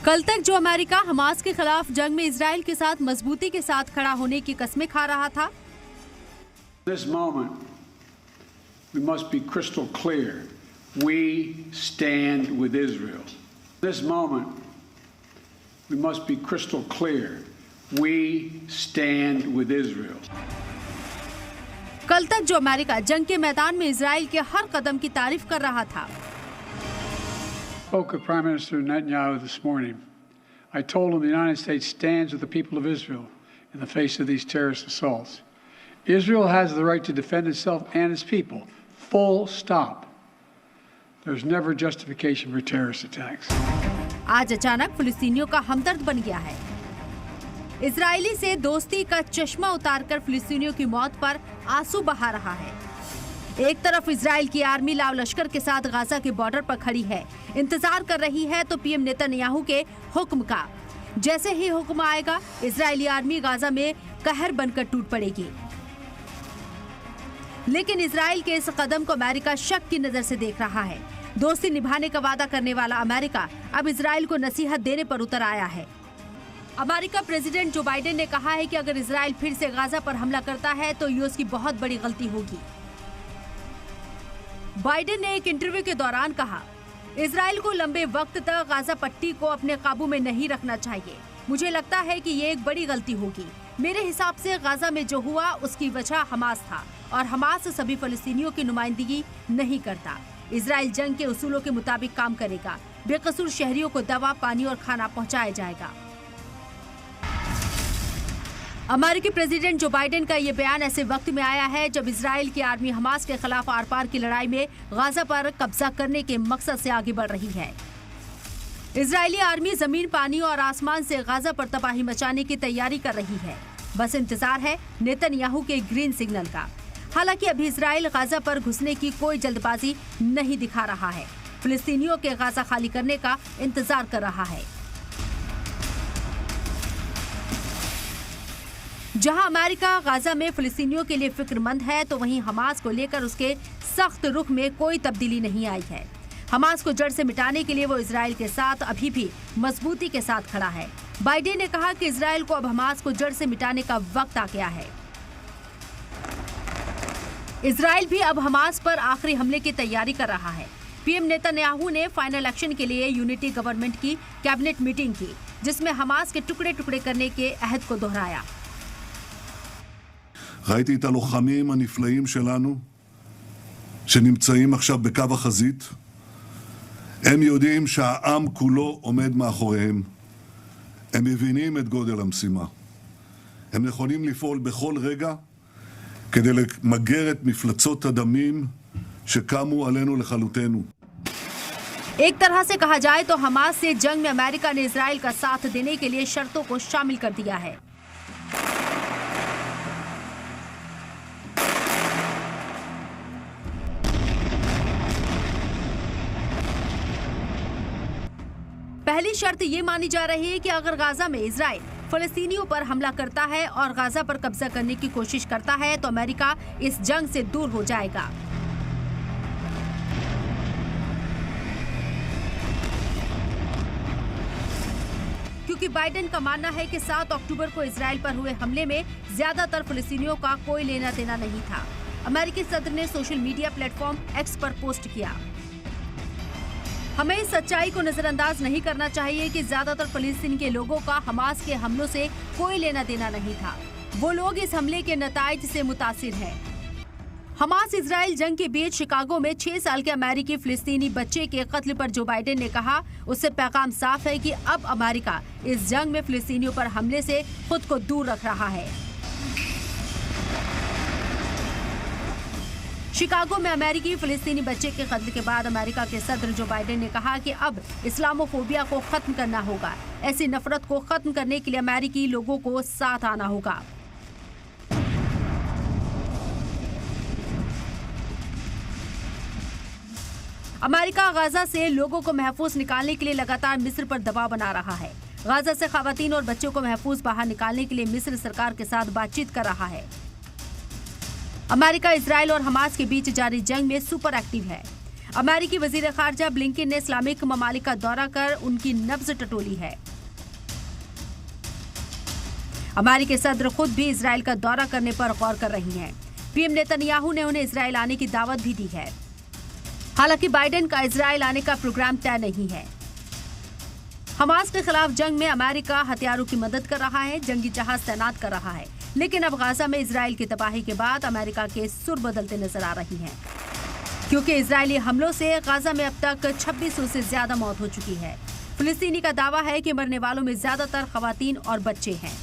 कल तक जो अमेरिका हमास के खिलाफ जंग में इजराइल के साथ मजबूती के साथ खड़ा होने की कस्में खा रहा था, This moment, we must be crystal clear. We stand with Israel. This moment, we must be crystal clear. We stand with Israel. कल तक जो अमेरिका जंग के मैदान में इजराइल के हर कदम की तारीफ कर रहा था, Spoke with Prime Minister Netanyahu this morning. I told him the United States stands with the people of Israel in the face of these terrorist assaults. Israel has the right to defend itself and its people. Full stop. There's never justification for terrorist attacks. आज अचानक फिलिस्तीनियों का हमदर्द बन गया है। Israeli से दोस्ती का चश्मा उतारकर फिलिस्तीनियों की मौत पर आंसू बहा रहा है। एक तरफ इजराइल की आर्मी लाव लश्कर के साथ गाजा के बॉर्डर पर खड़ी है, इंतजार कर रही है तो पीएम नेतन्याहू के हुक्म का। जैसे ही हुक्म आएगा, इजरायली आर्मी गाजा में कहर बनकर टूट पड़ेगी। लेकिन इजराइल के इस कदम को अमेरिका शक की नजर से देख रहा है। दोस्ती निभाने का वादा करने वाला अमेरिका अब इजराइल को नसीहत देने पर उतर आया है। अमेरिका प्रेसिडेंट जो बाइडेन ने कहा है कि अगर इजराइल फिर से गाजा पर हमला करता है तो ये उसकी बहुत बड़ी गलती होगी। बाइडेन ने एक इंटरव्यू के दौरान कहा, इजराइल को लंबे वक्त तक गाजा पट्टी को अपने काबू में नहीं रखना चाहिए। मुझे लगता है कि ये एक बड़ी गलती होगी। मेरे हिसाब से गाजा में जो हुआ उसकी वजह हमास था और हमास सभी फलस्तीनियों की नुमाइंदगी नहीं करता। इजराइल जंग के उसूलों के मुताबिक काम करेगा। बेकसूर शहरियों को दवा, पानी और खाना पहुंचाया जाएगा। अमेरिकी प्रेसिडेंट जो बाइडेन का ये बयान ऐसे वक्त में आया है जब इजराइल की आर्मी हमास के खिलाफ आर पार की लड़ाई में गाजा पर कब्जा करने के मकसद से आगे बढ़ रही है। इजरायली आर्मी जमीन, पानी और आसमान से गाजा पर तबाही मचाने की तैयारी कर रही है। बस इंतजार है नेतन्याहू के ग्रीन सिग्नल का। हालांकि अभी इजराइल गाजा पर घुसने की कोई जल्दबाजी नहीं दिखा रहा है। फिलिस्तीनियों के गाजा खाली करने का इंतजार कर रहा है। जहां अमेरिका गाजा में फिलिस्तीनियों के लिए फिक्रमंद है, तो वहीं हमास को लेकर उसके सख्त रुख में कोई तब्दीली नहीं आई है। हमास को जड़ से मिटाने के लिए वो इजराइल के साथ अभी भी मजबूती के साथ खड़ा है। बाइडेन ने कहा कि इजराइल को अब हमास को जड़ से मिटाने का वक्त आ गया है। इजराइल भी अब हमास पर आखिरी हमले की तैयारी कर रहा है। पीएम नेतन्याहू ने फाइनल एक्शन के लिए यूनिटी गवर्नमेंट की कैबिनेट मीटिंग की, जिसमें हमास के टुकड़े टुकड़े करने के अहद को दोहराया। ראיתי את הלוחמים הנפלאים שלנו שנמצאים עכשיו בקו החזית. הם יודעים שהעם כולו עומד מאחוריהם. הם מבינים את גודל המשימה. הם נכונים לפעול בכל רגע כדי למגר את מפלצות הדמים שקמו עלינו לכלותנו. एक तरह से कहा जाए तो हमास से जंग में अमेरिका ने इजराइल का साथ देने के लिए शर्तों को शामिल कर दिया है। पहली शर्त ये मानी जा रही है कि अगर गाजा में इजराइल फलस्तीनियों पर हमला करता है और गाजा पर कब्जा करने की कोशिश करता है तो अमेरिका इस जंग से दूर हो जाएगा। क्योंकि बाइडेन का मानना है कि 7 अक्टूबर को इजराइल पर हुए हमले में ज्यादातर फलस्तीनियों का कोई लेना देना नहीं था। अमेरिकी सदर ने सोशल मीडिया प्लेटफॉर्म एक्स पर पोस्ट किया, हमें इस सच्चाई को नजरअंदाज नहीं करना चाहिए कि ज्यादातर फिलिस्तीन के लोगों का हमास के हमलों से कोई लेना देना नहीं था। वो लोग इस हमले के नताइज से मुतासिर हैं। हमास इजराइल जंग के बीच शिकागो में 6 साल के अमेरिकी फिलिस्तीनी बच्चे के कत्ल पर जो बाइडेन ने कहा, उससे पैगाम साफ है कि अब अमेरिका इस जंग में फिलिस्तीनियों पर हमले से खुद को दूर रख रहा है। शिकागो में अमेरिकी फिलिस्तीनी बच्चे के कत्ल के बाद अमेरिका के सदर जो बाइडेन ने कहा कि अब इस्लामोफोबिया को खत्म करना होगा। ऐसी नफरत को खत्म करने के लिए अमेरिकी लोगों को साथ आना होगा। अमेरिका गाजा से लोगों को महफूज निकालने के लिए लगातार मिस्र पर दबाव बना रहा है। गाजा से खवातीन और बच्चों को महफूज बाहर निकालने के लिए मिस्र सरकार के साथ बातचीत कर रहा है। अमेरिका इजराइल और हमास के बीच जारी जंग में सुपर एक्टिव है। अमेरिकी वजीर खारजा ब्लिंकन ने इस्लामिक ममालिक का दौरा कर उनकी नब्ज टटोली है। अमेरिकी सदर खुद भी इजराइल का दौरा करने पर गौर कर रही हैं। पीएम नेतन्याहू ने उन्हें इजराइल आने की दावत भी दी है। हालांकि बाइडेन का इजराइल आने का प्रोग्राम तय नहीं है। हमास के खिलाफ जंग में अमेरिका हथियारों की मदद कर रहा है, जंगी जहाज तैनात कर रहा है, लेकिन अब गाजा में इजराइल की तबाही के बाद अमेरिका के सुर बदलते नजर आ रही हैं, क्योंकि इजरायली हमलों से गाजा में अब तक 2600 से ज्यादा मौत हो चुकी है। फिलिस्तीनी का दावा है कि मरने वालों में ज्यादातर खवातीन और बच्चे हैं।